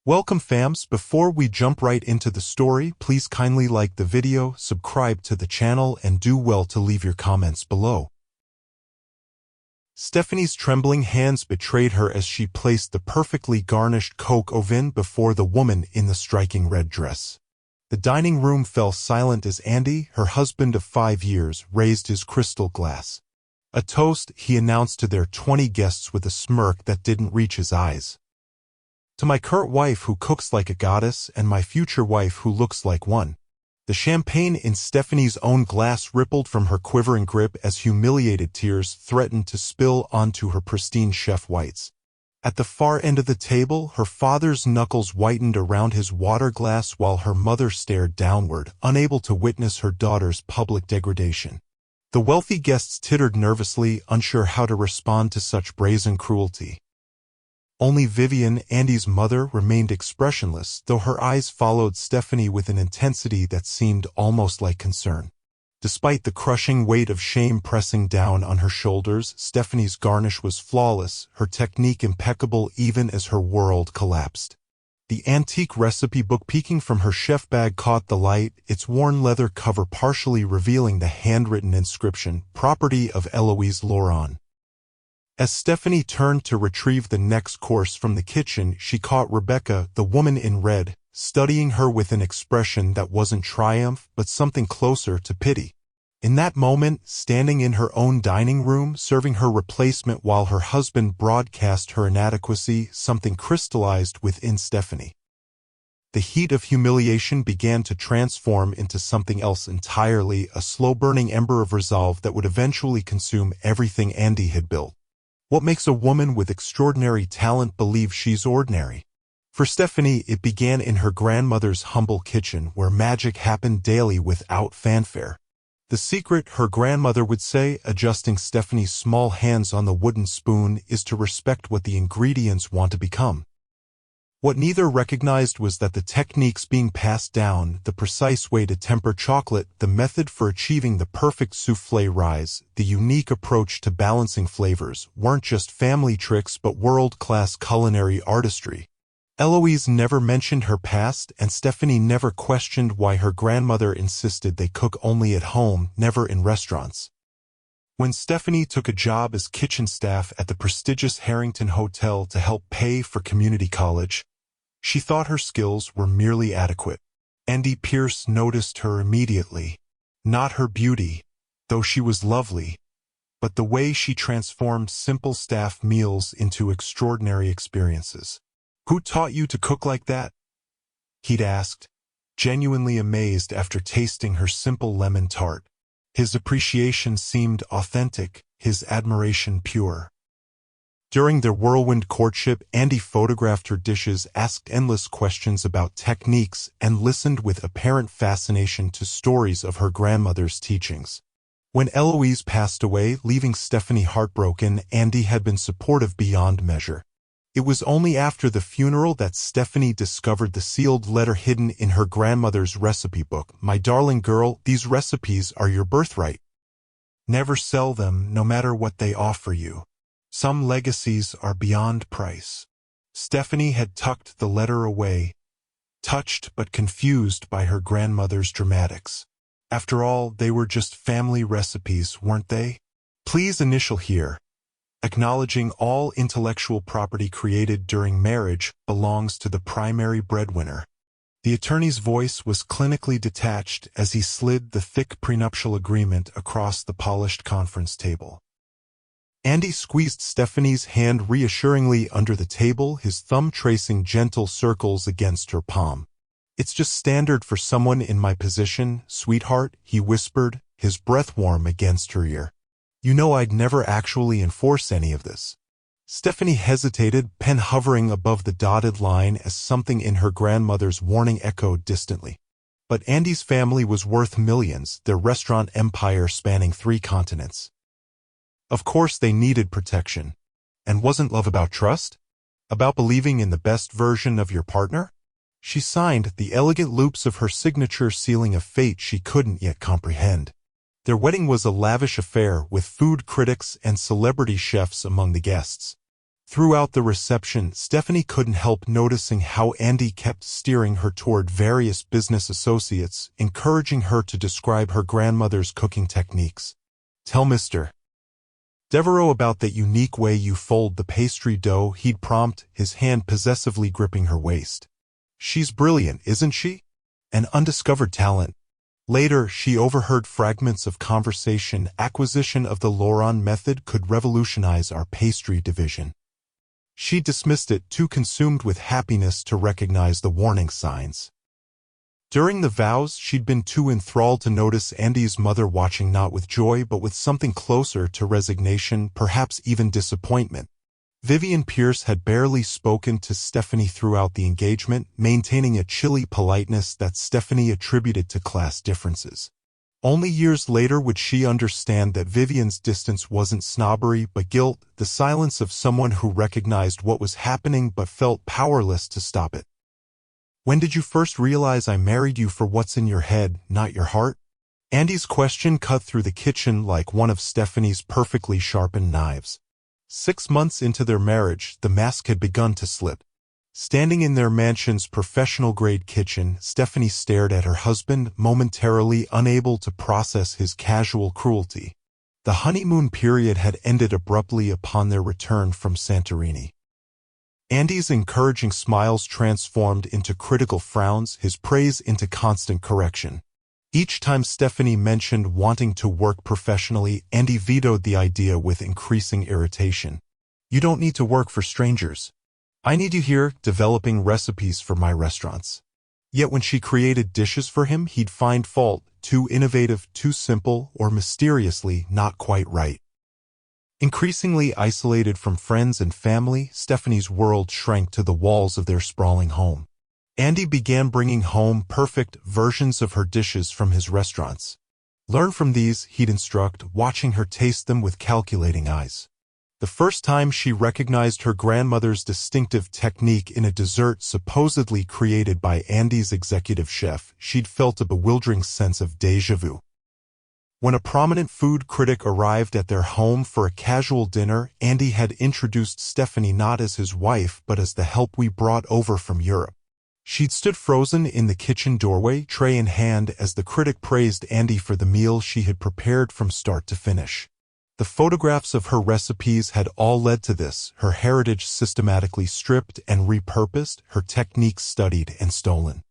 Welcome fams, before we jump right into the story, please kindly like the video, subscribe to the channel and do well to leave your comments below. Stephanie's trembling hands betrayed her as she placed the perfectly garnished coq au vin before the woman in the striking red dress. The dining room fell silent as Andy, her husband of 5 years, raised his crystal glass. A toast, he announced to their 20 guests with a smirk that didn't reach his eyes. To my current wife who cooks like a goddess and my future wife who looks like one. The champagne in Stephanie's own glass rippled from her quivering grip as humiliated tears threatened to spill onto her pristine chef whites. At the far end of the table, her father's knuckles whitened around his water glass while her mother stared downward, unable to witness her daughter's public degradation. The wealthy guests tittered nervously, unsure how to respond to such brazen cruelty. Only Vivian, Andy's mother, remained expressionless, though her eyes followed Stephanie with an intensity that seemed almost like concern. Despite the crushing weight of shame pressing down on her shoulders, Stephanie's garnish was flawless, her technique impeccable even as her world collapsed. The antique recipe book peeking from her chef bag caught the light, its worn leather cover partially revealing the handwritten inscription, "Property of Eloise Laurent." As Stephanie turned to retrieve the next course from the kitchen, she caught Rebecca, the woman in red, studying her with an expression that wasn't triumph but something closer to pity. In that moment, standing in her own dining room, serving her replacement while her husband broadcast her inadequacy, something crystallized within Stephanie. The heat of humiliation began to transform into something else entirely, a slow-burning ember of resolve that would eventually consume everything Andy had built. What makes a woman with extraordinary talent believe she's ordinary? For Stephanie, it began in her grandmother's humble kitchen, where magic happened daily without fanfare. The secret, her grandmother would say, adjusting Stephanie's small hands on the wooden spoon, is to respect what the ingredients want to become. What neither recognized was that the techniques being passed down, the precise way to temper chocolate, the method for achieving the perfect soufflé rise, the unique approach to balancing flavors, weren't just family tricks but world-class culinary artistry. Eloise never mentioned her past, and Stephanie never questioned why her grandmother insisted they cook only at home, never in restaurants. When Stephanie took a job as kitchen staff at the prestigious Harrington Hotel to help pay for community college, she thought her skills were merely adequate. Andy Pierce noticed her immediately. Not her beauty, though she was lovely, but the way she transformed simple staff meals into extraordinary experiences. "Who taught you to cook like that?" he'd asked, genuinely amazed after tasting her simple lemon tart. His appreciation seemed authentic, his admiration pure. During their whirlwind courtship, Andy photographed her dishes, asked endless questions about techniques, and listened with apparent fascination to stories of her grandmother's teachings. When Eloise passed away, leaving Stephanie heartbroken, Andy had been supportive beyond measure. It was only after the funeral that Stephanie discovered the sealed letter hidden in her grandmother's recipe book. "My darling girl, these recipes are your birthright. Never sell them, no matter what they offer you. Some legacies are beyond price." Stephanie had tucked the letter away, touched but confused by her grandmother's dramatics. After all, they were just family recipes, weren't they? "Please initial here. Acknowledging all intellectual property created during marriage belongs to the primary breadwinner." The attorney's voice was clinically detached as he slid the thick prenuptial agreement across the polished conference table. Andy squeezed Stephanie's hand reassuringly under the table, his thumb tracing gentle circles against her palm. "It's just standard for someone in my position, sweetheart," he whispered, his breath warm against her ear. "You know I'd never actually enforce any of this." Stephanie hesitated, pen hovering above the dotted line as something in her grandmother's warning echoed distantly. But Andy's family was worth millions, their restaurant empire spanning 3 continents. Of course they needed protection. And wasn't love about trust? About believing in the best version of your partner? She signed, the elegant loops of her signature sealing a fate she couldn't yet comprehend. Their wedding was a lavish affair, with food critics and celebrity chefs among the guests. Throughout the reception, Stephanie couldn't help noticing how Andy kept steering her toward various business associates, encouraging her to describe her grandmother's cooking techniques. "Tell Mr. Devereaux about that unique way you fold the pastry dough," he'd prompt, his hand possessively gripping her waist. "She's brilliant, isn't she? An undiscovered talent." Later, she overheard fragments of conversation. "Acquisition of the Laurent method could revolutionize our pastry division." She dismissed it, too consumed with happiness to recognize the warning signs. During the vows, she'd been too enthralled to notice Andy's mother watching, not with joy but with something closer to resignation, perhaps even disappointment. Vivian Pierce had barely spoken to Stephanie throughout the engagement, maintaining a chilly politeness that Stephanie attributed to class differences. Only years later would she understand that Vivian's distance wasn't snobbery but guilt, the silence of someone who recognized what was happening but felt powerless to stop it. "When did you first realize I married you for what's in your head, not your heart?" Andy's question cut through the kitchen like one of Stephanie's perfectly sharpened knives. 6 months into their marriage, the mask had begun to slip. Standing in their mansion's professional-grade kitchen, Stephanie stared at her husband, momentarily unable to process his casual cruelty. The honeymoon period had ended abruptly upon their return from Santorini. Andy's encouraging smiles transformed into critical frowns, his praise into constant correction. Each time Stephanie mentioned wanting to work professionally, Andy vetoed the idea with increasing irritation. "You don't need to work for strangers. I need you here, developing recipes for my restaurants." Yet when she created dishes for him, he'd find fault, too innovative, too simple, or mysteriously not quite right. Increasingly isolated from friends and family, Stephanie's world shrank to the walls of their sprawling home. Andy began bringing home perfect versions of her dishes from his restaurants. "Learn from these," he'd instruct, watching her taste them with calculating eyes. The first time she recognized her grandmother's distinctive technique in a dessert supposedly created by Andy's executive chef, she'd felt a bewildering sense of déjà vu. When a prominent food critic arrived at their home for a casual dinner, Andy had introduced Stephanie not as his wife but as the help we brought over from Europe. She'd stood frozen in the kitchen doorway, tray in hand, as the critic praised Andy for the meal she had prepared from start to finish. The photographs of her recipes had all led to this, her heritage systematically stripped and repurposed, her techniques studied and stolen.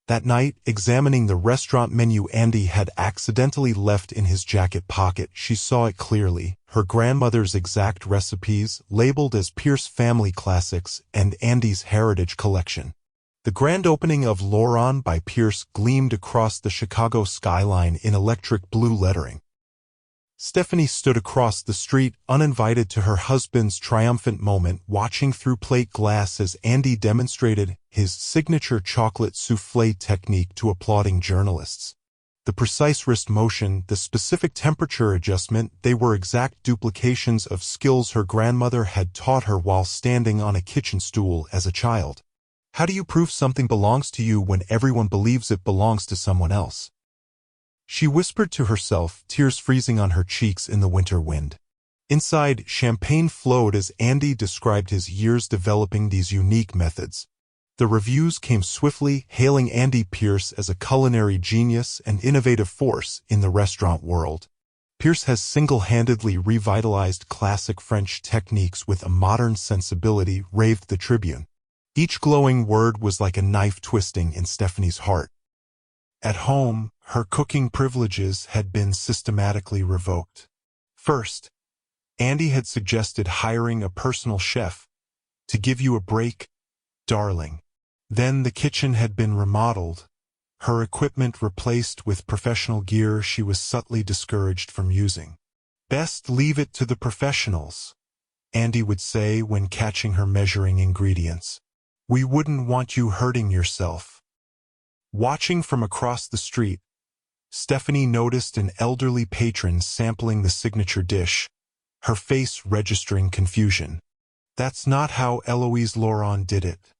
That night, examining the restaurant menu Andy had accidentally left in his jacket pocket, she saw it clearly, her grandmother's exact recipes, labeled as Pierce Family Classics and Andy's Heritage Collection. The grand opening of Laurent by Pierce gleamed across the Chicago skyline in electric blue lettering. Stephanie stood across the street, uninvited to her husband's triumphant moment, watching through plate glass as Andy demonstrated his signature chocolate soufflé technique to applauding journalists. The precise wrist motion, the specific temperature adjustment, they were exact duplications of skills her grandmother had taught her while standing on a kitchen stool as a child. How do you prove something belongs to you when everyone believes it belongs to someone else? She whispered to herself, tears freezing on her cheeks in the winter wind. Inside, champagne flowed as Andy described his years developing these unique methods. The reviews came swiftly, hailing Andy Pierce as a culinary genius and innovative force in the restaurant world. Pierce has single-handedly revitalized classic French techniques with a modern sensibility, raved the Tribune. Each glowing word was like a knife twisting in Stephanie's heart. At home, her cooking privileges had been systematically revoked. First, Andy had suggested hiring a personal chef. "To give you a break, darling." Then the kitchen had been remodeled, her equipment replaced with professional gear she was subtly discouraged from using. "Best leave it to the professionals," Andy would say when catching her measuring ingredients. "We wouldn't want you hurting yourself." Watching from across the street, Stephanie noticed an elderly patron sampling the signature dish, her face registering confusion. "That's not how Eloise Laurent did it,"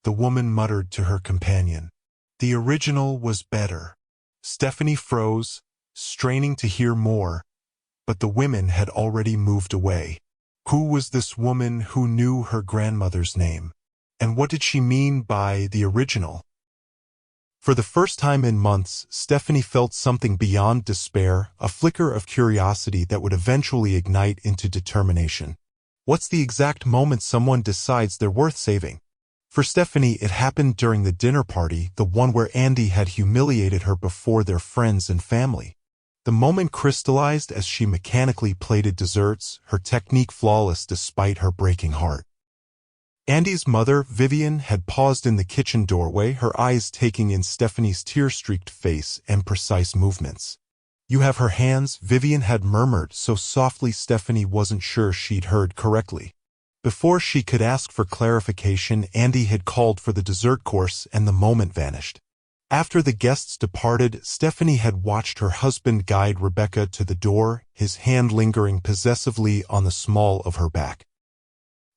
the woman muttered to her companion. "The original was better." Stephanie froze, straining to hear more, but the women had already moved away. Who was this woman who knew her grandmother's name? And what did she mean by the original? For the first time in months, Stephanie felt something beyond despair, a flicker of curiosity that would eventually ignite into determination. What's the exact moment someone decides they're worth saving? For Stephanie, it happened during the dinner party, the one where Andy had humiliated her before their friends and family. The moment crystallized as she mechanically plated desserts, her technique flawless despite her breaking heart. Andy's mother, Vivian, had paused in the kitchen doorway, her eyes taking in Stephanie's tear-streaked face and precise movements. "You have her hands," Vivian had murmured so softly Stephanie wasn't sure she'd heard correctly. Before she could ask for clarification, Andy had called for the dessert course and the moment vanished. After the guests departed, Stephanie had watched her husband guide Rebecca to the door, his hand lingering possessively on the small of her back.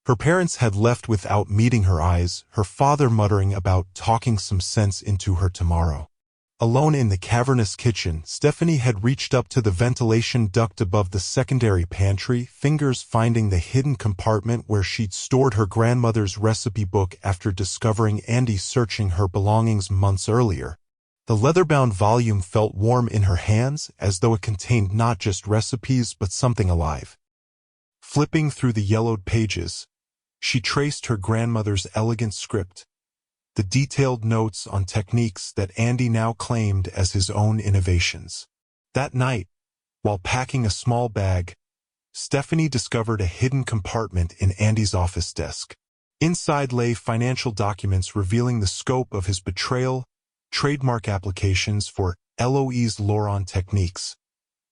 Her parents had left without meeting her eyes, her father muttering about talking some sense into her tomorrow. Alone in the cavernous kitchen, Stephanie had reached up to the ventilation duct above the secondary pantry, fingers finding the hidden compartment where she'd stored her grandmother's recipe book after discovering Andy searching her belongings months earlier. The leather-bound volume felt warm in her hands, as though it contained not just recipes but something alive. Flipping through the yellowed pages, she traced her grandmother's elegant script, the detailed notes on techniques that Andy now claimed as his own innovations. That night, while packing a small bag, Stephanie discovered a hidden compartment in Andy's office desk. Inside lay financial documents revealing the scope of his betrayal, trademark applications for Eloise Laurent techniques,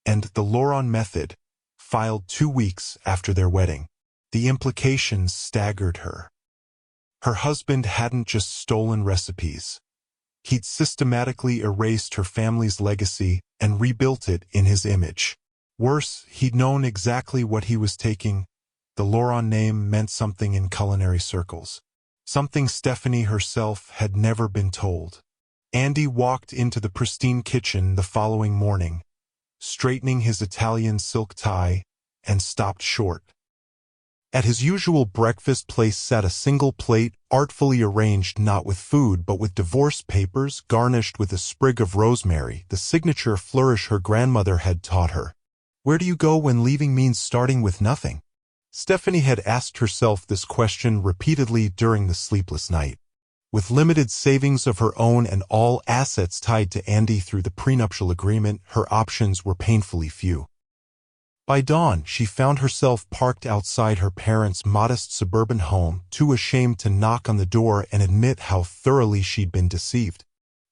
and the Laurent method, filed 2 weeks after their wedding. The implications staggered her. Her husband hadn't just stolen recipes. He'd systematically erased her family's legacy and rebuilt it in his image. Worse, he'd known exactly what he was taking. The Laurent name meant something in culinary circles. Something Stephanie herself had never been told. Andy walked into the pristine kitchen the following morning, straightening his Italian silk tie, and stopped short. At his usual breakfast place sat a single plate, artfully arranged not with food but with divorce papers garnished with a sprig of rosemary, the signature flourish her grandmother had taught her. Where do you go when leaving means starting with nothing? Stephanie had asked herself this question repeatedly during the sleepless night. With limited savings of her own and all assets tied to Andy through the prenuptial agreement, her options were painfully few. By dawn, she found herself parked outside her parents' modest suburban home, too ashamed to knock on the door and admit how thoroughly she'd been deceived.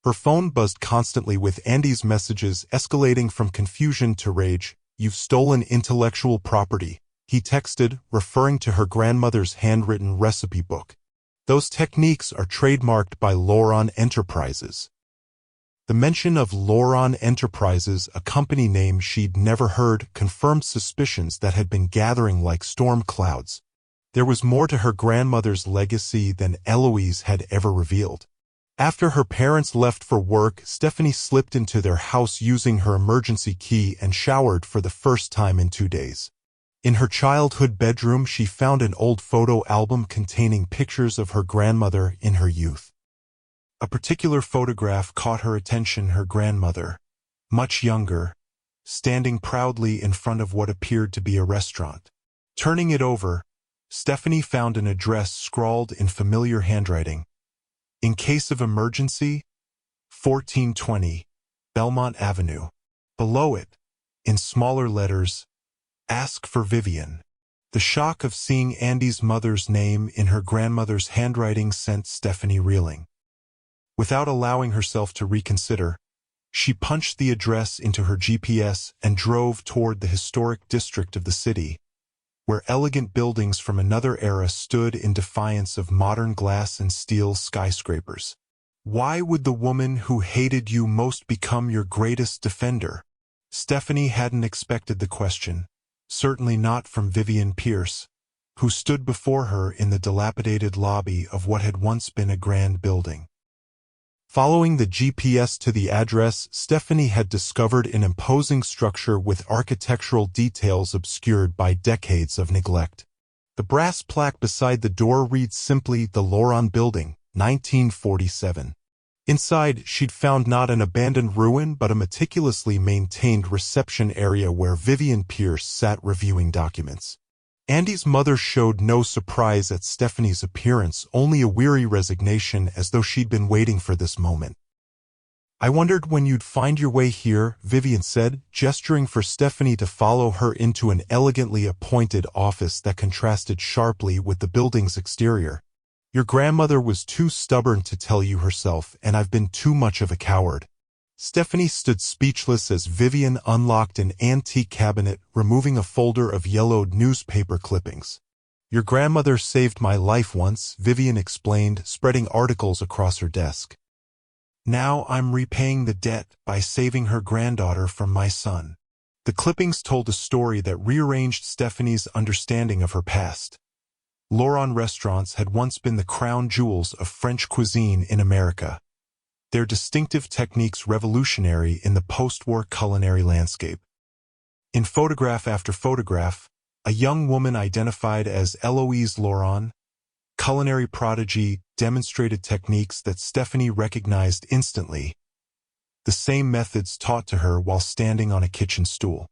Her phone buzzed constantly with Andy's messages escalating from confusion to rage. "You've stolen intellectual property," he texted, referring to her grandmother's handwritten recipe book. "Those techniques are trademarked by Laurent Enterprises." The mention of Laurent Enterprises, a company name she'd never heard, confirmed suspicions that had been gathering like storm clouds. There was more to her grandmother's legacy than Eloise had ever revealed. After her parents left for work, Stephanie slipped into their house using her emergency key and showered for the first time in 2 days. In her childhood bedroom, she found an old photo album containing pictures of her grandmother in her youth. A particular photograph caught her attention, her grandmother, much younger, standing proudly in front of what appeared to be a restaurant. Turning it over, Stephanie found an address scrawled in familiar handwriting. "In case of emergency, 1420, Belmont Avenue." Below it, in smaller letters, "Ask for Vivian." The shock of seeing Andy's mother's name in her grandmother's handwriting sent Stephanie reeling. Without allowing herself to reconsider, she punched the address into her GPS and drove toward the historic district of the city, where elegant buildings from another era stood in defiance of modern glass and steel skyscrapers. Why would the woman who hated you most become your greatest defender? Stephanie hadn't expected the question, certainly not from Vivian Pierce, who stood before her in the dilapidated lobby of what had once been a grand building. Following the GPS to the address, Stephanie had discovered an imposing structure with architectural details obscured by decades of neglect. The brass plaque beside the door reads simply The Loron Building, 1947. Inside, she'd found not an abandoned ruin but a meticulously maintained reception area where Vivian Pierce sat reviewing documents. Andy's mother showed no surprise at Stephanie's appearance, only a weary resignation, as though she'd been waiting for this moment. "I wondered when you'd find your way here," Vivian said, gesturing for Stephanie to follow her into an elegantly appointed office that contrasted sharply with the building's exterior. "Your grandmother was too stubborn to tell you herself, and I've been too much of a coward." Stephanie stood speechless as Vivian unlocked an antique cabinet, removing a folder of yellowed newspaper clippings. "Your grandmother saved my life once," Vivian explained, spreading articles across her desk. "Now I'm repaying the debt by saving her granddaughter from my son." The clippings told a story that rearranged Stephanie's understanding of her past. Loron restaurants had once been the crown jewels of French cuisine in America, their distinctive techniques revolutionary in the post-war culinary landscape. In photograph after photograph, a young woman identified as Eloise Loron, culinary prodigy, demonstrated techniques that Stephanie recognized instantly, the same methods taught to her while standing on a kitchen stool.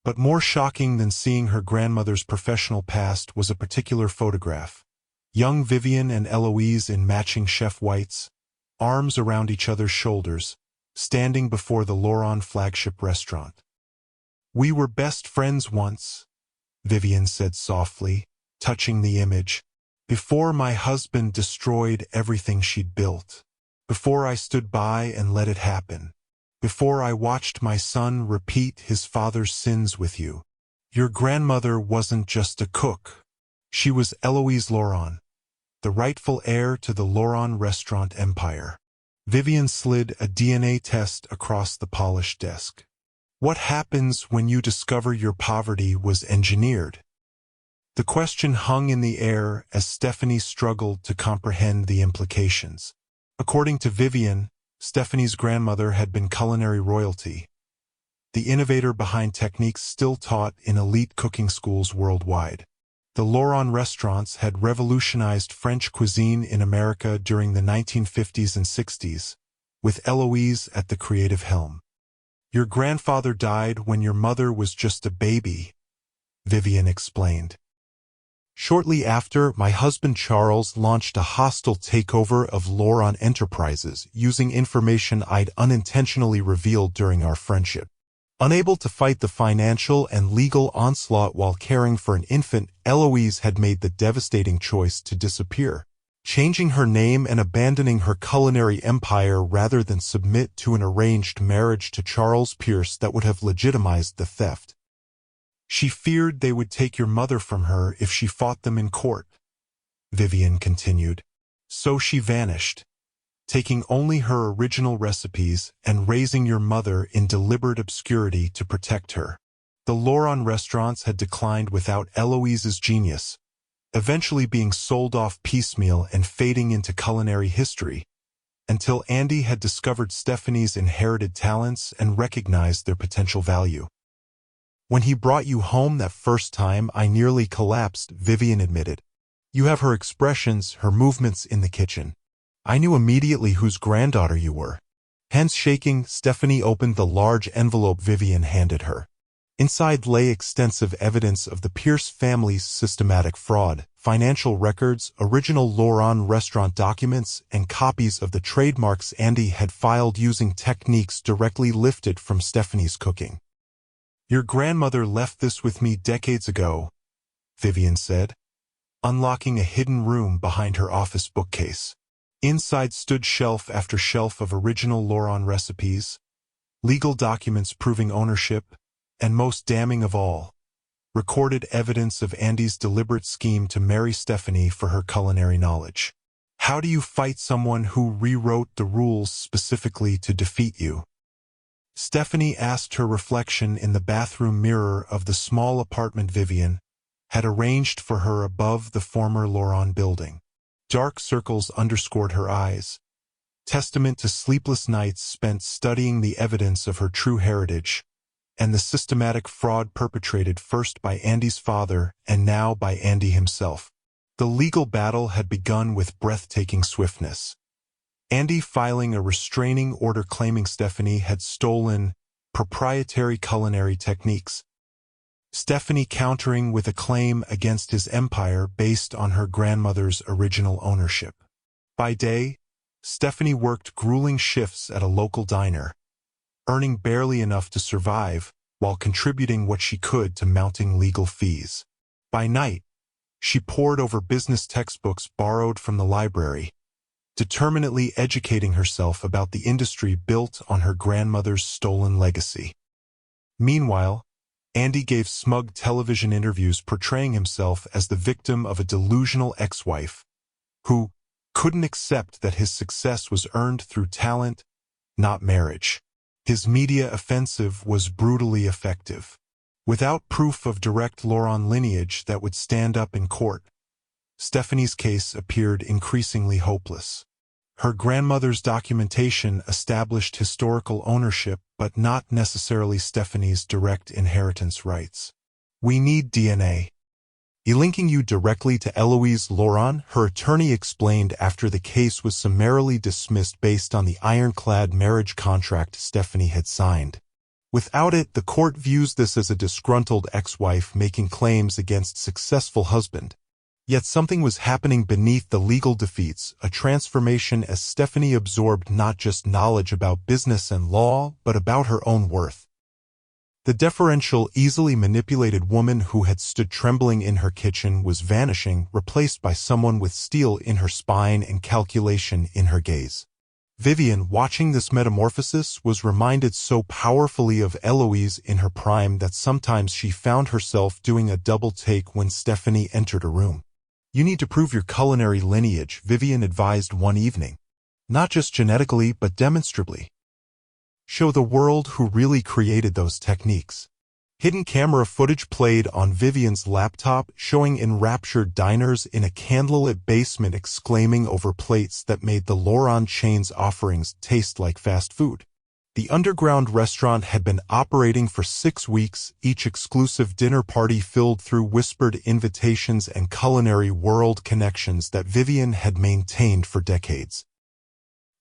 But more shocking than seeing her grandmother's professional past was a particular photograph. Young Vivian and Eloise in matching chef whites, arms around each other's shoulders, standing before the Loron flagship restaurant. "We were best friends once," Vivian said softly, touching the image, "before my husband destroyed everything she'd built, before I stood by and let it happen, before I watched my son repeat his father's sins with you. Your grandmother wasn't just a cook. She was Eloise Loron, the rightful heir to the Loron restaurant empire." Vivian slid a DNA test across the polished desk. "What happens when you discover your poverty was engineered?" The question hung in the air as Stephanie struggled to comprehend the implications. According to Vivian, Stephanie's grandmother had been culinary royalty, the innovator behind techniques still taught in elite cooking schools worldwide. The Loron restaurants had revolutionized French cuisine in America during the 1950s and 60s, with Eloise at the creative helm. "Your grandfather died when your mother was just a baby," Vivian explained. "Shortly after, my husband Charles launched a hostile takeover of Loron Enterprises using information I'd unintentionally revealed during our friendship. Unable to fight the financial and legal onslaught while caring for an infant, Eloise had made the devastating choice to disappear, changing her name and abandoning her culinary empire rather than submit to an arranged marriage to Charles Pierce that would have legitimized the theft. She feared they would take your mother from her if she fought them in court," Vivian continued. "So she vanished, taking only her original recipes and raising your mother in deliberate obscurity to protect her. The Loron restaurants had declined without Eloise's genius, eventually being sold off piecemeal and fading into culinary history, until Andy had discovered Stephanie's inherited talents and recognized their potential value. When he brought you home that first time, I nearly collapsed, Vivian admitted. You have her expressions, her movements in the kitchen. I knew immediately whose granddaughter you were. Hands shaking, Stephanie opened the large envelope Vivian handed her. Inside lay extensive evidence of the Pierce family's systematic fraud, financial records, original Loron restaurant documents, and copies of the trademarks Andy had filed using techniques directly lifted from Stephanie's cooking. Your grandmother left this with me decades ago, Vivian said, unlocking a hidden room behind her office bookcase. Inside stood shelf after shelf of original Loron recipes, legal documents proving ownership, and most damning of all, recorded evidence of Andy's deliberate scheme to marry Stephanie for her culinary knowledge. How do you fight someone who rewrote the rules specifically to defeat you? Stephanie asked her reflection in the bathroom mirror of the small apartment Vivian had arranged for her above the former Loron building. Dark circles underscored her eyes, testament to sleepless nights spent studying the evidence of her true heritage, and the systematic fraud perpetrated first by Andy's father and now by Andy himself. The legal battle had begun with breathtaking swiftness. Andy filing a restraining order claiming Stephanie had stolen proprietary culinary techniques. Stephanie countering with a claim against his empire based on her grandmother's original ownership. By day, Stephanie worked grueling shifts at a local diner, earning barely enough to survive while contributing what she could to mounting legal fees. By night, she pored over business textbooks borrowed from the library, determinedly educating herself about the industry built on her grandmother's stolen legacy. Meanwhile, Andy gave smug television interviews portraying himself as the victim of a delusional ex-wife who couldn't accept that his success was earned through talent, not marriage. His media offensive was brutally effective. Without proof of direct Laurent lineage that would stand up in court, Stephanie's case appeared increasingly hopeless. Her grandmother's documentation established historical ownership, but not necessarily Stephanie's direct inheritance rights. "We need DNA. Linking you directly to Eloise Laurent," her attorney explained after the case was summarily dismissed based on the ironclad marriage contract Stephanie had signed. Without it, the court views this as a disgruntled ex-wife making claims against successful husband. Yet something was happening beneath the legal defeats, a transformation as Stephanie absorbed not just knowledge about business and law, but about her own worth. The deferential, easily manipulated woman who had stood trembling in her kitchen was vanishing, replaced by someone with steel in her spine and calculation in her gaze. Vivian, watching this metamorphosis, was reminded so powerfully of Eloise in her prime that sometimes she found herself doing a double take when Stephanie entered a room. "You need to prove your culinary lineage," Vivian advised one evening. "Not just genetically, but demonstrably. Show the world who really created those techniques." Hidden camera footage played on Vivian's laptop, showing enraptured diners in a candlelit basement exclaiming over plates that made the Laurent chain's offerings taste like fast food. The underground restaurant had been operating for 6 weeks, each exclusive dinner party filled through whispered invitations and culinary world connections that Vivian had maintained for decades.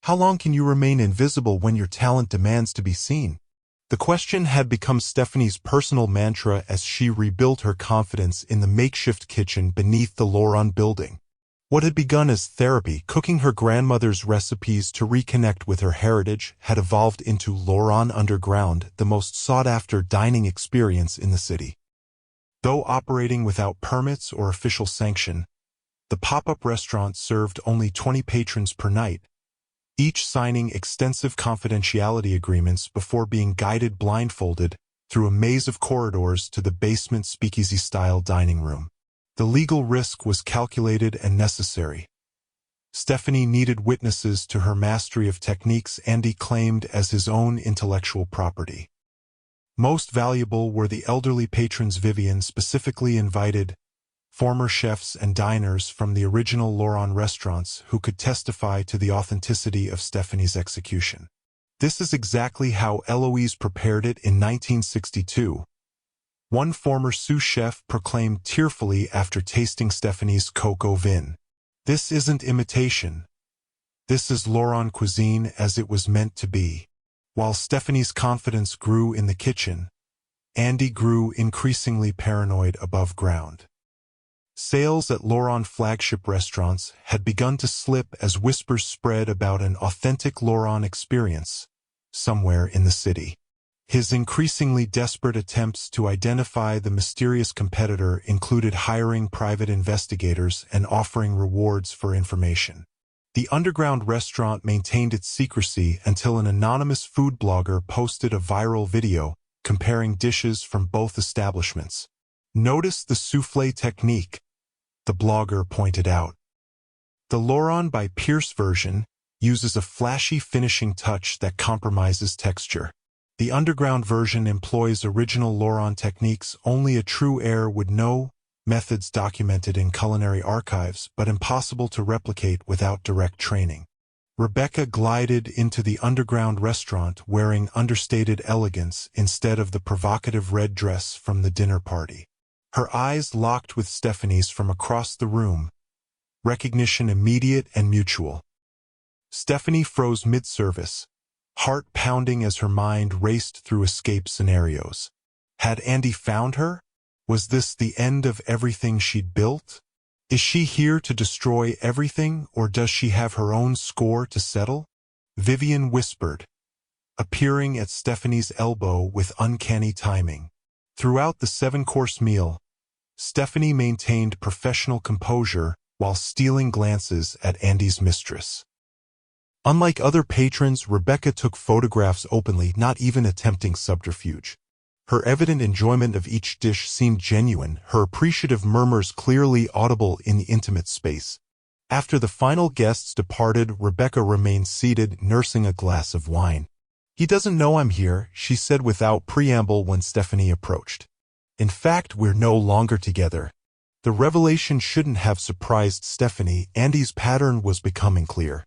How long can you remain invisible when your talent demands to be seen? The question had become Stephanie's personal mantra as she rebuilt her confidence in the makeshift kitchen beneath the Laurent building. What had begun as therapy, cooking her grandmother's recipes to reconnect with her heritage, had evolved into Laurent Underground, the most sought-after dining experience in the city. Though operating without permits or official sanction, the pop-up restaurant served only 20 patrons per night, each signing extensive confidentiality agreements before being guided blindfolded through a maze of corridors to the basement speakeasy-style dining room. The legal risk was calculated and necessary. Stephanie needed witnesses to her mastery of techniques Andy claimed as his own intellectual property. Most valuable were the elderly patrons Vivian specifically invited, former chefs and diners from the original Laurent restaurants who could testify to the authenticity of Stephanie's execution. This is exactly how Eloise prepared it in 1962. One former sous chef proclaimed tearfully after tasting Stephanie's coq au vin. "This isn't imitation. This is Laurent cuisine as it was meant to be." While Stephanie's confidence grew in the kitchen, Andy grew increasingly paranoid above ground. Sales at Laurent flagship restaurants had begun to slip as whispers spread about an authentic Laurent experience somewhere in the city. His increasingly desperate attempts to identify the mysterious competitor included hiring private investigators and offering rewards for information. The underground restaurant maintained its secrecy until an anonymous food blogger posted a viral video comparing dishes from both establishments. "Notice the soufflé technique," the blogger pointed out. The Laurent by Pierce version uses a flashy finishing touch that compromises texture. The underground version employs original Laurent techniques only a true heir would know, methods documented in culinary archives but impossible to replicate without direct training. Rebecca glided into the underground restaurant wearing understated elegance instead of the provocative red dress from the dinner party. Her eyes locked with Stephanie's from across the room, recognition immediate and mutual. Stephanie froze mid-service, heart pounding as her mind raced through escape scenarios. Had Andy found her? Was this the end of everything she'd built? Is she here to destroy everything, or does she have her own score to settle? Vivian whispered, appearing at Stephanie's elbow with uncanny timing. Throughout the 7-course meal, Stephanie maintained professional composure while stealing glances at Andy's mistress. Unlike other patrons, Rebecca took photographs openly, not even attempting subterfuge. Her evident enjoyment of each dish seemed genuine, her appreciative murmurs clearly audible in the intimate space. After the final guests departed, Rebecca remained seated, nursing a glass of wine. "He doesn't know I'm here," she said without preamble when Stephanie approached. "In fact, we're no longer together." The revelation shouldn't have surprised Stephanie. Andy's pattern was becoming clear.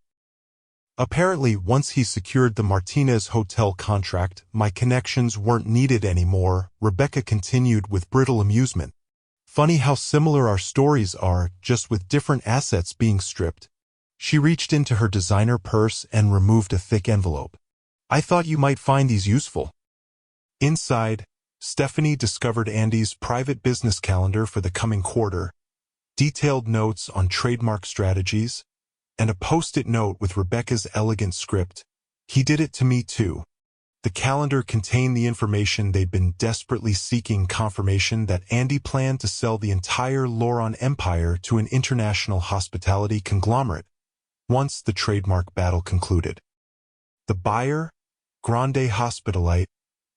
Apparently, once he secured the Martinez Hotel contract, my connections weren't needed anymore, Rebecca continued with brittle amusement. Funny how similar our stories are, just with different assets being stripped. She reached into her designer purse and removed a thick envelope. "I thought you might find these useful." Inside, Stephanie discovered Andy's private business calendar for the coming quarter, detailed notes on trademark strategies, and a post-it note with Rebecca's elegant script. "He did it to me too." The calendar contained the information they'd been desperately seeking: confirmation that Andy planned to sell the entire Loron empire to an international hospitality conglomerate once the trademark battle concluded. The buyer, Grande Hospitalite,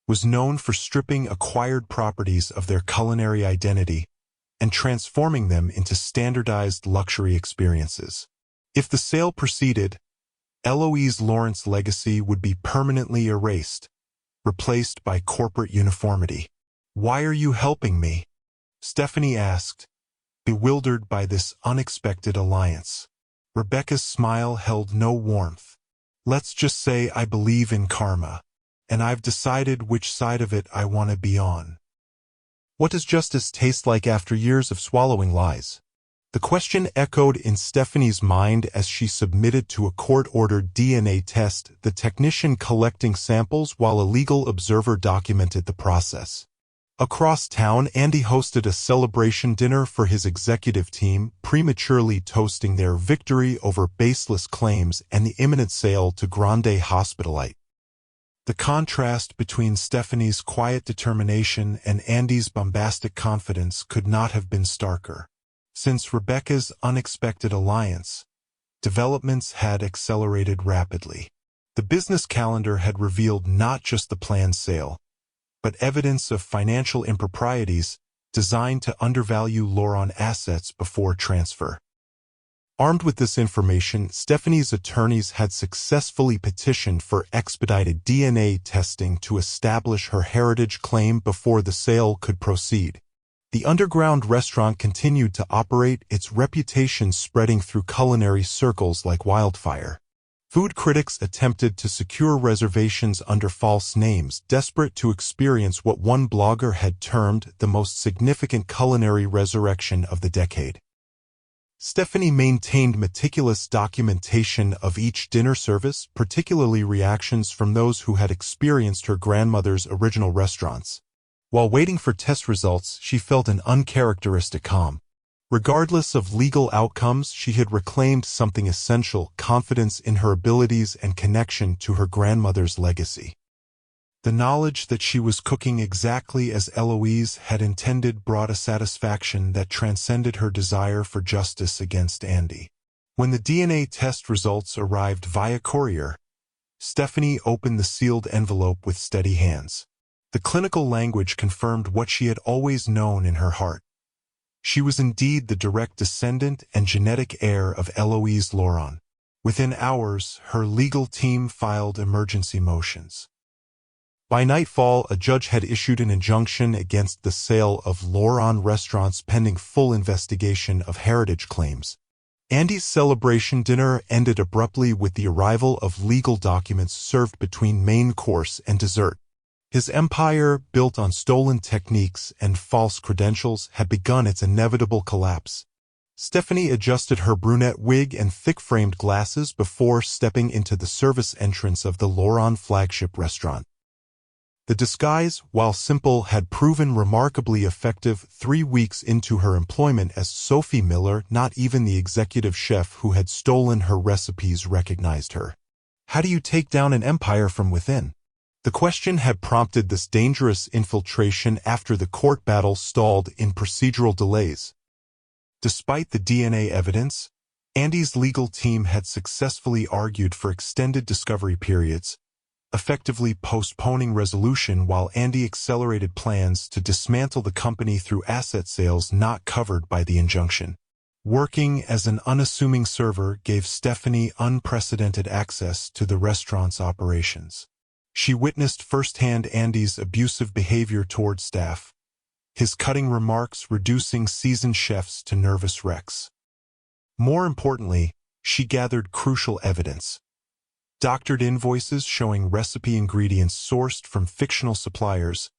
was known for stripping acquired properties of their culinary identity and transforming them into standardized luxury experiences. If the sale proceeded, Eloise Lawrence's legacy would be permanently erased, replaced by corporate uniformity. "Why are you helping me?" Stephanie asked, bewildered by this unexpected alliance. Rebecca's smile held no warmth. "Let's just say I believe in karma, and I've decided which side of it I want to be on." "What does justice taste like after years of swallowing lies?" The question echoed in Stephanie's mind as she submitted to a court-ordered DNA test, the technician collecting samples while a legal observer documented the process. Across town, Andy hosted a celebration dinner for his executive team, prematurely toasting their victory over baseless claims and the imminent sale to Grande Hospitalite. The contrast between Stephanie's quiet determination and Andy's bombastic confidence could not have been starker. Since Rebecca's unexpected alliance, developments had accelerated rapidly. The business calendar had revealed not just the planned sale, but evidence of financial improprieties designed to undervalue Loron assets before transfer. Armed with this information, Stephanie's attorneys had successfully petitioned for expedited DNA testing to establish her heritage claim before the sale could proceed. The underground restaurant continued to operate, its reputation spreading through culinary circles like wildfire. Food critics attempted to secure reservations under false names, desperate to experience what one blogger had termed the most significant culinary resurrection of the decade. Stephanie maintained meticulous documentation of each dinner service, particularly reactions from those who had experienced her grandmother's original restaurants. While waiting for test results, she felt an uncharacteristic calm. Regardless of legal outcomes, she had reclaimed something essential: confidence in her abilities and connection to her grandmother's legacy. The knowledge that she was cooking exactly as Eloise had intended brought a satisfaction that transcended her desire for justice against Andy. When the DNA test results arrived via courier, Stephanie opened the sealed envelope with steady hands. The clinical language confirmed what she had always known in her heart. She was indeed the direct descendant and genetic heir of Eloise Loron. Within hours, her legal team filed emergency motions. By nightfall, a judge had issued an injunction against the sale of Loron restaurants pending full investigation of heritage claims. Andy's celebration dinner ended abruptly with the arrival of legal documents served between main course and dessert. His empire, built on stolen techniques and false credentials, had begun its inevitable collapse. Stephanie adjusted her brunette wig and thick-framed glasses before stepping into the service entrance of the Laurent flagship restaurant. The disguise, while simple, had proven remarkably effective. 3 weeks into her employment as Sophie Miller, not even the executive chef who had stolen her recipes recognized her. How do you take down an empire from within? The question had prompted this dangerous infiltration after the court battle stalled in procedural delays. Despite the DNA evidence, Andy's legal team had successfully argued for extended discovery periods, effectively postponing resolution while Andy accelerated plans to dismantle the company through asset sales not covered by the injunction. Working as an unassuming server gave Stephanie unprecedented access to the restaurant's operations. She witnessed firsthand Andy's abusive behavior toward staff, his cutting remarks reducing seasoned chefs to nervous wrecks. More importantly, she gathered crucial evidence. Doctored invoices showing recipe ingredients sourced from fictional suppliers,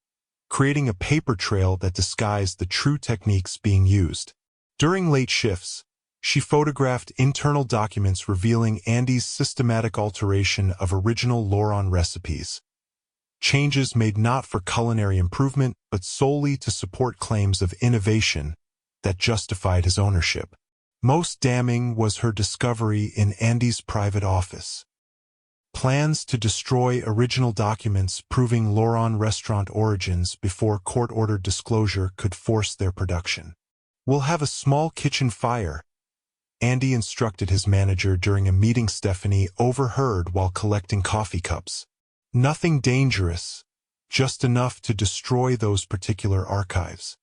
creating a paper trail that disguised the true techniques being used. During late shifts, she photographed internal documents revealing Andy's systematic alteration of original Laurent recipes. Changes made not for culinary improvement, but solely to support claims of innovation that justified his ownership. Most damning was her discovery in Andy's private office. Plans to destroy original documents proving Laurent restaurant origins before court-ordered disclosure could force their production. "We'll have a small kitchen fire," Andy instructed his manager during a meeting Stephanie overheard while collecting coffee cups. "Nothing dangerous, just enough to destroy those particular archives.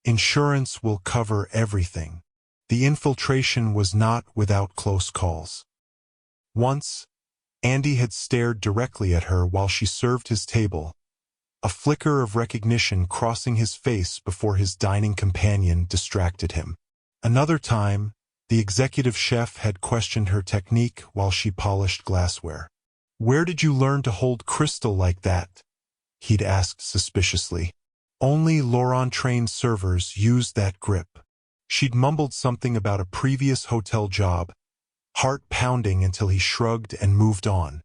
Insurance will cover everything." The infiltration was not without close calls. Once, Andy had stared directly at her while she served his table, a flicker of recognition crossing his face before his dining companion distracted him. Another time, the executive chef had questioned her technique while she polished glassware. "Where did you learn to hold crystal like that?" he'd asked suspiciously. "Only Laurent-trained servers use that grip." She'd mumbled something about a previous hotel job, heart pounding until he shrugged and moved on.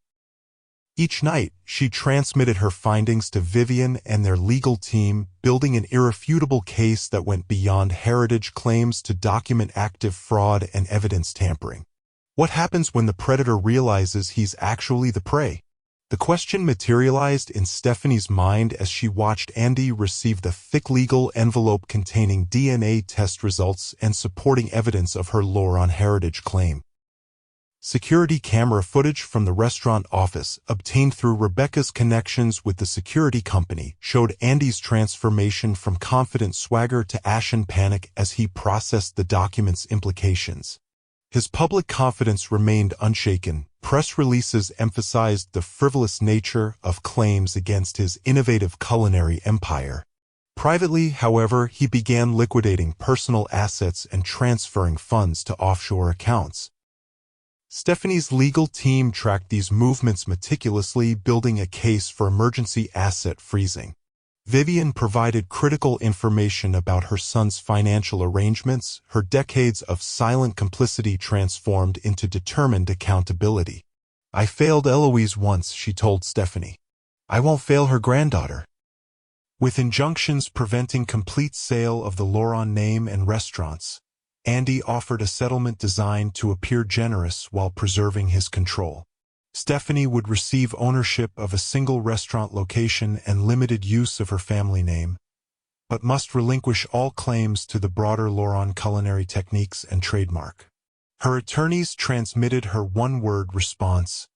Each night, she transmitted her findings to Vivian and their legal team, building an irrefutable case that went beyond heritage claims to document active fraud and evidence tampering. What happens when the predator realizes he's actually the prey? The question materialized in Stephanie's mind as she watched Andy receive the thick legal envelope containing DNA test results and supporting evidence of her Laurent heritage claim. Security camera footage from the restaurant office, obtained through Rebecca's connections with the security company, showed Andy's transformation from confident swagger to ashen panic as he processed the document's implications. His public confidence remained unshaken. Press releases emphasized the frivolous nature of claims against his innovative culinary empire. Privately, however, he began liquidating personal assets and transferring funds to offshore accounts. Stephanie's legal team tracked these movements meticulously, building a case for emergency asset freezing. Vivian provided critical information about her son's financial arrangements, her decades of silent complicity transformed into determined accountability. "I failed Eloise once," she told Stephanie. "I won't fail her granddaughter." With injunctions preventing complete sale of the Laurent name and restaurants, Andy offered a settlement designed to appear generous while preserving his control. Stephanie would receive ownership of a single restaurant location and limited use of her family name, but must relinquish all claims to the broader Laurent culinary techniques and trademark. Her attorneys transmitted her one-word response: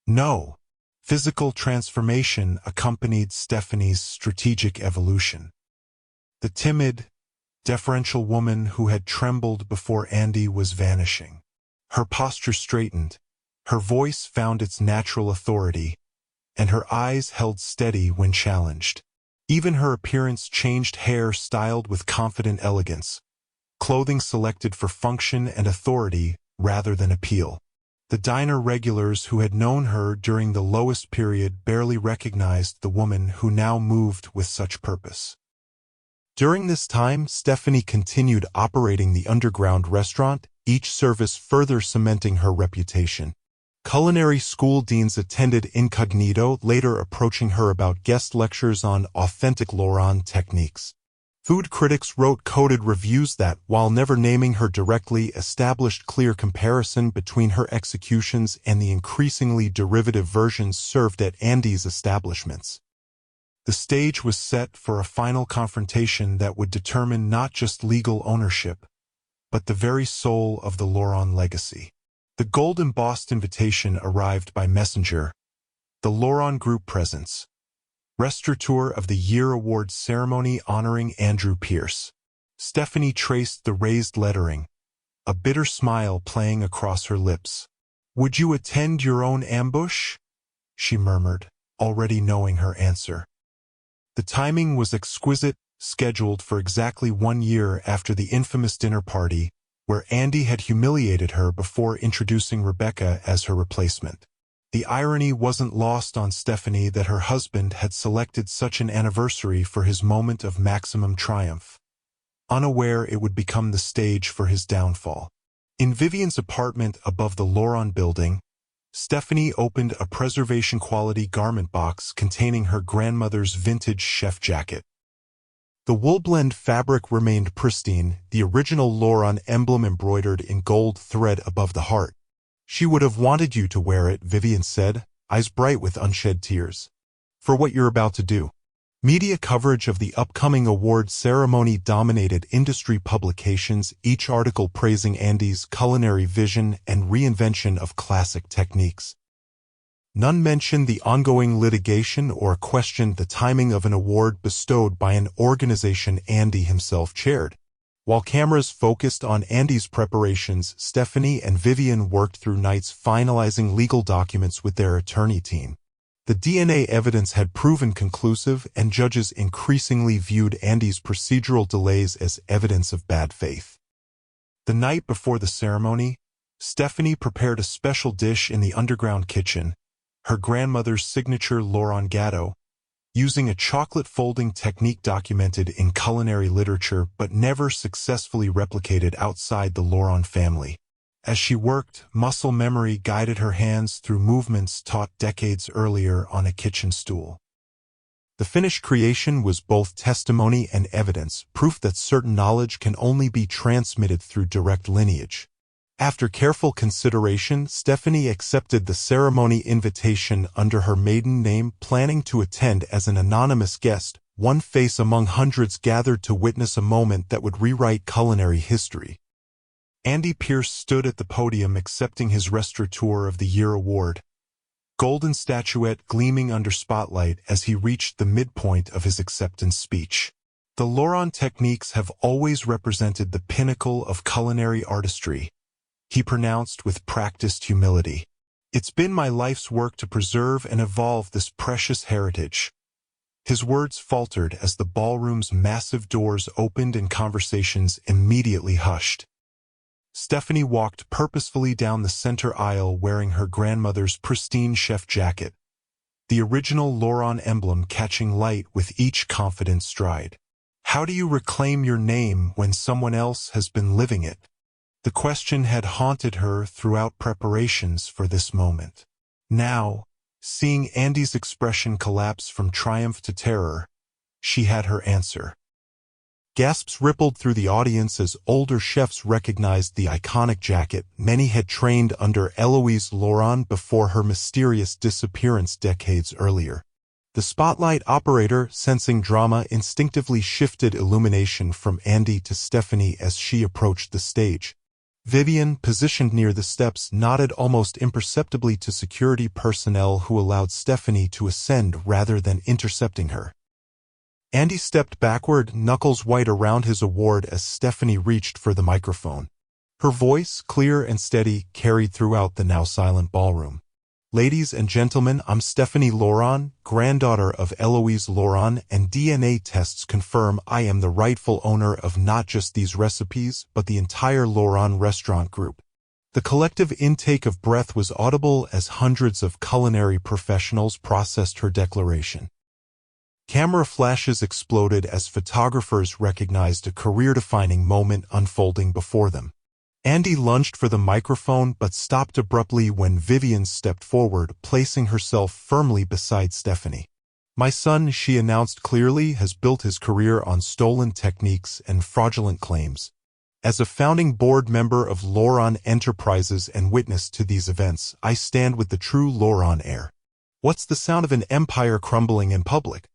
no. Physical transformation accompanied Stephanie's strategic evolution. The timid, deferential woman who had trembled before Andy was vanishing. Her posture straightened, her voice found its natural authority, and her eyes held steady when challenged. Even her appearance changed, hair styled with confident elegance, clothing selected for function and authority rather than appeal. The diner regulars who had known her during the lowest period barely recognized the woman who now moved with such purpose. During this time, Stephanie continued operating the underground restaurant, each service further cementing her reputation. Culinary school deans attended incognito, later approaching her about guest lectures on authentic Laurent techniques. Food critics wrote coded reviews that, while never naming her directly, established clear comparison between her executions and the increasingly derivative versions served at Andy's establishments. The stage was set for a final confrontation that would determine not just legal ownership, but the very soul of the Laurent legacy. The gold-embossed invitation arrived by messenger. The Laurent Group presents. Restaurateur of the Year Award ceremony honoring Andrew Pierce. Stephanie traced the raised lettering, a bitter smile playing across her lips. "Would you attend your own ambush?" she murmured, already knowing her answer. The timing was exquisite, scheduled for exactly 1 year after the infamous dinner party, where Andy had humiliated her before introducing Rebecca as her replacement. The irony wasn't lost on Stephanie that her husband had selected such an anniversary for his moment of maximum triumph, unaware it would become the stage for his downfall. In Vivian's apartment above the Laurent building, Stephanie opened a preservation-quality garment box containing her grandmother's vintage chef jacket. The wool-blend fabric remained pristine, the original Laurent emblem embroidered in gold thread above the heart. "She would have wanted you to wear it," Vivian said, eyes bright with unshed tears. "For what you're about to do." Media coverage of the upcoming award ceremony dominated industry publications, each article praising Andy's culinary vision and reinvention of classic techniques. None mentioned the ongoing litigation or questioned the timing of an award bestowed by an organization Andy himself chaired. While cameras focused on Andy's preparations, Stephanie and Vivian worked through nights finalizing legal documents with their attorney team. The DNA evidence had proven conclusive, and judges increasingly viewed Andy's procedural delays as evidence of bad faith. The night before the ceremony, Stephanie prepared a special dish in the underground kitchen, her grandmother's signature Laurent gâteau, using a chocolate folding technique documented in culinary literature but never successfully replicated outside the Laurent family. As she worked, muscle memory guided her hands through movements taught decades earlier on a kitchen stool. The finished creation was both testimony and evidence, proof that certain knowledge can only be transmitted through direct lineage. After careful consideration, Stephanie accepted the ceremony invitation under her maiden name, planning to attend as an anonymous guest, one face among hundreds gathered to witness a moment that would rewrite culinary history. Andy Pierce stood at the podium accepting his Restaurateur of the Year award, golden statuette gleaming under spotlight as he reached the midpoint of his acceptance speech. "The Laurent techniques have always represented the pinnacle of culinary artistry," he pronounced with practiced humility. "It's been my life's work to preserve and evolve this precious heritage." His words faltered as the ballroom's massive doors opened and conversations immediately hushed. Stephanie walked purposefully down the center aisle wearing her grandmother's pristine chef jacket, the original Laurent emblem catching light with each confident stride. How do you reclaim your name when someone else has been living it? The question had haunted her throughout preparations for this moment. Now, seeing Andy's expression collapse from triumph to terror, she had her answer. Gasps rippled through the audience as older chefs recognized the iconic jacket. Many had trained under Eloise Laurent before her mysterious disappearance decades earlier. The spotlight operator, sensing drama, instinctively shifted illumination from Andy to Stephanie as she approached the stage. Vivian, positioned near the steps, nodded almost imperceptibly to security personnel who allowed Stephanie to ascend rather than intercepting her. Andy stepped backward, knuckles white around his award as Stephanie reached for the microphone. Her voice, clear and steady, carried throughout the now silent ballroom. "Ladies and gentlemen, I'm Stephanie Laurent, granddaughter of Eloise Laurent, and DNA tests confirm I am the rightful owner of not just these recipes, but the entire Laurent restaurant group." The collective intake of breath was audible as hundreds of culinary professionals processed her declaration. Camera flashes exploded as photographers recognized a career-defining moment unfolding before them. Andy lunged for the microphone but stopped abruptly when Vivian stepped forward, placing herself firmly beside Stephanie. "My son," she announced clearly, "has built his career on stolen techniques and fraudulent claims. As a founding board member of Loron Enterprises and witness to these events, I stand with the true Loron heir." What's the sound of an empire crumbling in public?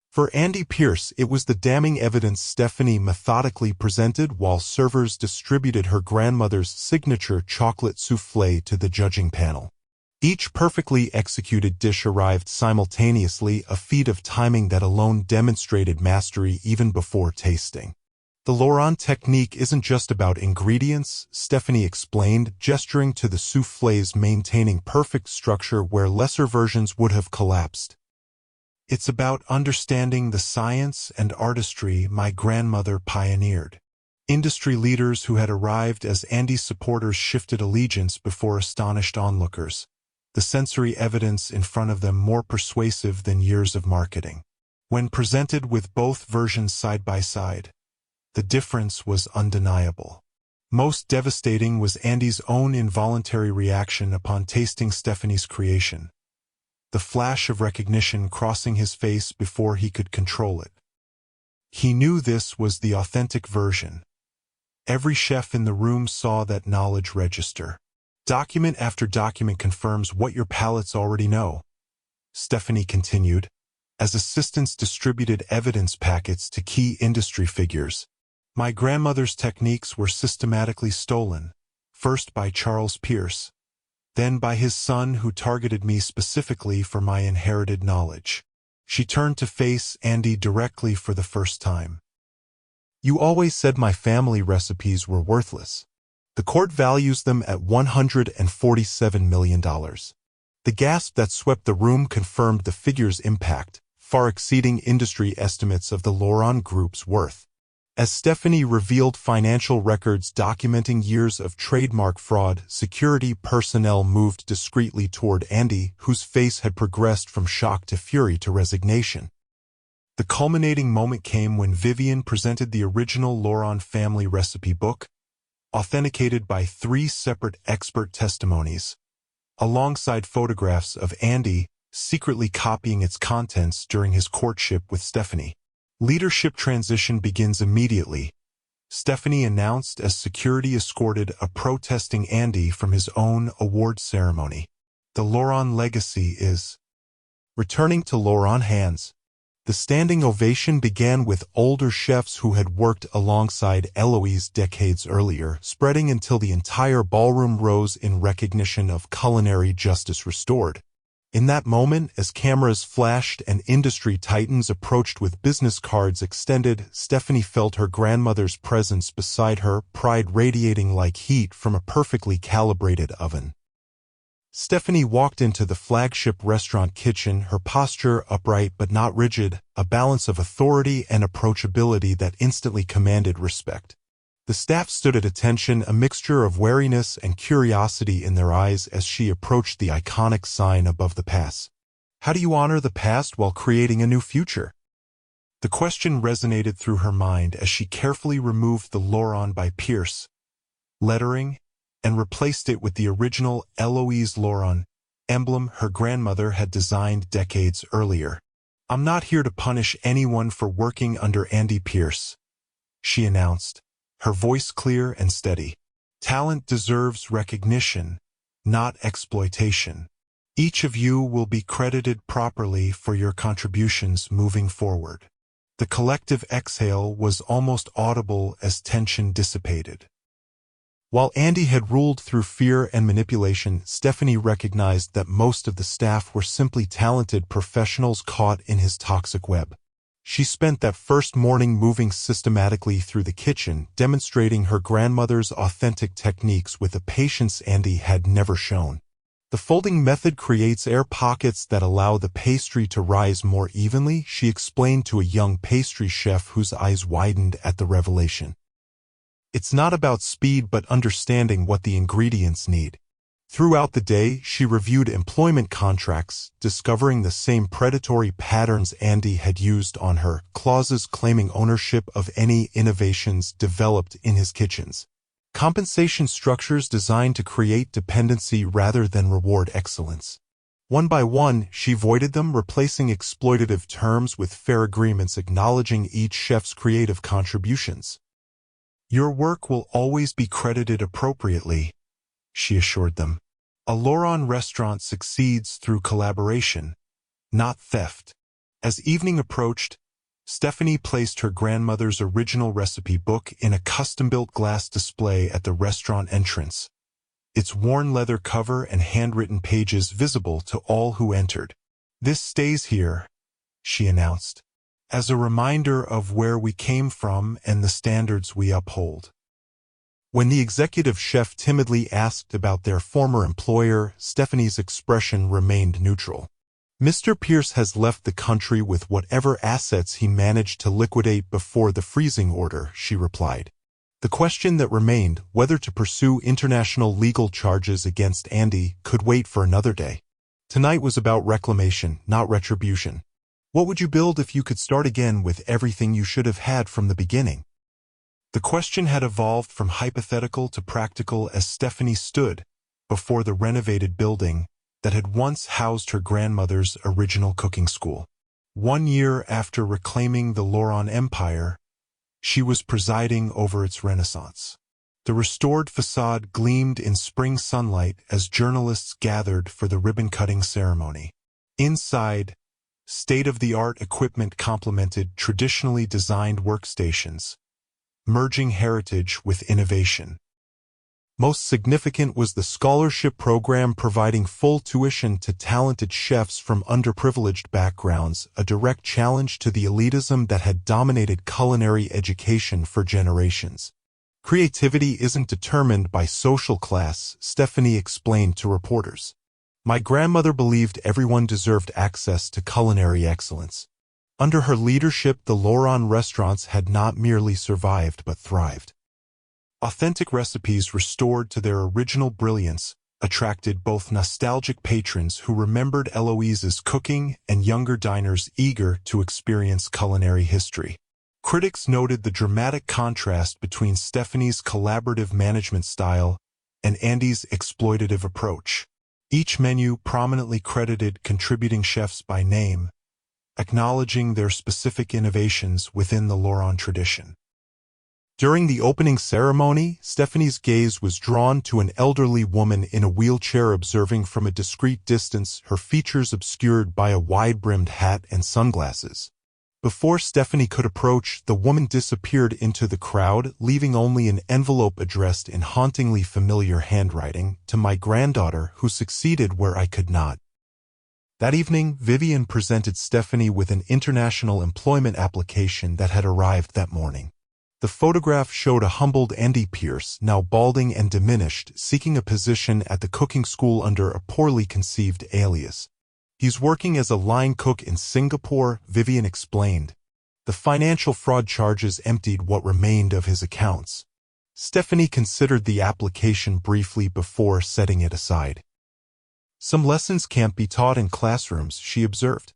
For Andy Pierce, it was the damning evidence Stephanie methodically presented while servers distributed her grandmother's signature chocolate soufflé to the judging panel. Each perfectly executed dish arrived simultaneously, a feat of timing that alone demonstrated mastery even before tasting. "The Loron technique isn't just about ingredients," Stephanie explained, gesturing to the soufflés maintaining perfect structure where lesser versions would have collapsed. "It's about understanding the science and artistry my grandmother pioneered." Industry leaders who had arrived as Andy's supporters shifted allegiance before astonished onlookers, the sensory evidence in front of them more persuasive than years of marketing. When presented with both versions side by side, the difference was undeniable. Most devastating was Andy's own involuntary reaction upon tasting Stephanie's creation, the flash of recognition crossing his face before he could control it. He knew this was the authentic version. Every chef in the room saw that knowledge register. "Document after document confirms what your palates already know," Stephanie continued, as assistants distributed evidence packets to key industry figures. "My grandmother's techniques were systematically stolen, first by Charles Pierce, then by his son who targeted me specifically for my inherited knowledge." She turned to face Andy directly for the first time. "You always said my family recipes were worthless. The court values them at $147 million. The gasp that swept the room confirmed the figure's impact, far exceeding industry estimates of the Loron Group's worth. As Stephanie revealed financial records documenting years of trademark fraud, security personnel moved discreetly toward Andy, whose face had progressed from shock to fury to resignation. The culminating moment came when Vivian presented the original Loron family recipe book, authenticated by 3 separate expert testimonies, alongside photographs of Andy secretly copying its contents during his courtship with Stephanie. Leadership transition begins immediately, Stephanie announced as security escorted a protesting Andy from his own award ceremony. "The Loron legacy is returning to Loron hands." The standing ovation began with older chefs who had worked alongside Eloise decades earlier, spreading until the entire ballroom rose in recognition of culinary justice restored. In that moment, as cameras flashed and industry titans approached with business cards extended, Stephanie felt her grandmother's presence beside her, pride radiating like heat from a perfectly calibrated oven. Stephanie walked into the flagship restaurant kitchen, her posture upright but not rigid, a balance of authority and approachability that instantly commanded respect. The staff stood at attention, a mixture of wariness and curiosity in their eyes as she approached the iconic sign above the pass. "How do you honor the past while creating a new future?" The question resonated through her mind as she carefully removed the Loron by Pierce lettering and replaced it with the original Eloise Loron emblem her grandmother had designed decades earlier. "I'm not here to punish anyone for working under Andy Pierce," she announced, her voice clear and steady. "Talent deserves recognition, not exploitation. Each of you will be credited properly for your contributions moving forward." The collective exhale was almost audible as tension dissipated. While Andy had ruled through fear and manipulation, Stephanie recognized that most of the staff were simply talented professionals caught in his toxic web. She spent that first morning moving systematically through the kitchen, demonstrating her grandmother's authentic techniques with a patience Andy had never shown. "The folding method creates air pockets that allow the pastry to rise more evenly," she explained to a young pastry chef whose eyes widened at the revelation. It's not about speed but understanding what the ingredients need. Throughout the day, she reviewed employment contracts, discovering the same predatory patterns Andy had used on her, clauses claiming ownership of any innovations developed in his kitchens. Compensation structures designed to create dependency rather than reward excellence. One by one, she voided them, replacing exploitative terms with fair agreements acknowledging each chef's creative contributions. "Your work will always be credited appropriately," she assured them. "A Laurent restaurant succeeds through collaboration, not theft." As evening approached, Stephanie placed her grandmother's original recipe book in a custom-built glass display at the restaurant entrance, its worn leather cover and handwritten pages visible to all who entered. "This stays here," she announced, "as a reminder of where we came from and the standards we uphold." When the executive chef timidly asked about their former employer, Stephanie's expression remained neutral. "Mr. Pierce has left the country with whatever assets he managed to liquidate before the freezing order," she replied. The question that remained, whether to pursue international legal charges against Andy, could wait for another day. Tonight was about reclamation, not retribution. What would you build if you could start again with everything you should have had from the beginning? The question had evolved from hypothetical to practical as Stephanie stood before the renovated building that had once housed her grandmother's original cooking school. 1 year after reclaiming the Laurent Empire, she was presiding over its renaissance. The restored facade gleamed in spring sunlight as journalists gathered for the ribbon-cutting ceremony. Inside, state-of-the-art equipment complemented traditionally designed workstations, merging heritage with innovation. Most significant was the scholarship program providing full tuition to talented chefs from underprivileged backgrounds, a direct challenge to the elitism that had dominated culinary education for generations. "Creativity isn't determined by social class," Stephanie explained to reporters. "My grandmother believed everyone deserved access to culinary excellence. Under her leadership, the Laurent restaurants had not merely survived but thrived." Authentic recipes restored to their original brilliance attracted both nostalgic patrons who remembered Eloise's cooking and younger diners eager to experience culinary history. Critics noted the dramatic contrast between Stephanie's collaborative management style and Andy's exploitative approach. Each menu prominently credited contributing chefs by name, acknowledging their specific innovations within the Laurent tradition. During the opening ceremony, Stephanie's gaze was drawn to an elderly woman in a wheelchair observing from a discreet distance, her features obscured by a wide-brimmed hat and sunglasses. Before Stephanie could approach, the woman disappeared into the crowd, leaving only an envelope addressed in hauntingly familiar handwriting, "To my granddaughter who succeeded where I could not." That evening, Vivian presented Stephanie with an international employment application that had arrived that morning. The photograph showed a humbled Andy Pierce, now balding and diminished, seeking a position at the cooking school under a poorly conceived alias. "He's working as a line cook in Singapore," Vivian explained. The financial fraud charges emptied what remained of his accounts. Stephanie considered the application briefly before setting it aside. "Some lessons can't be taught in classrooms," she observed.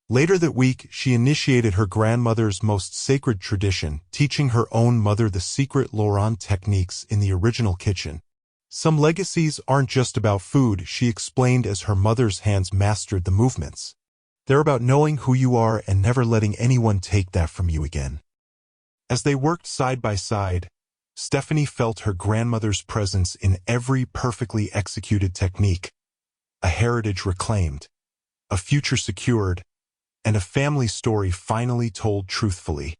Later that week, she initiated her grandmother's most sacred tradition, teaching her own mother the secret Laurent techniques in the original kitchen. "Some legacies aren't just about food," she explained as her mother's hands mastered the movements. "They're about knowing who you are and never letting anyone take that from you again." As they worked side by side, Stephanie felt her grandmother's presence in every perfectly executed technique. A heritage reclaimed, a future secured, and a family story finally told truthfully.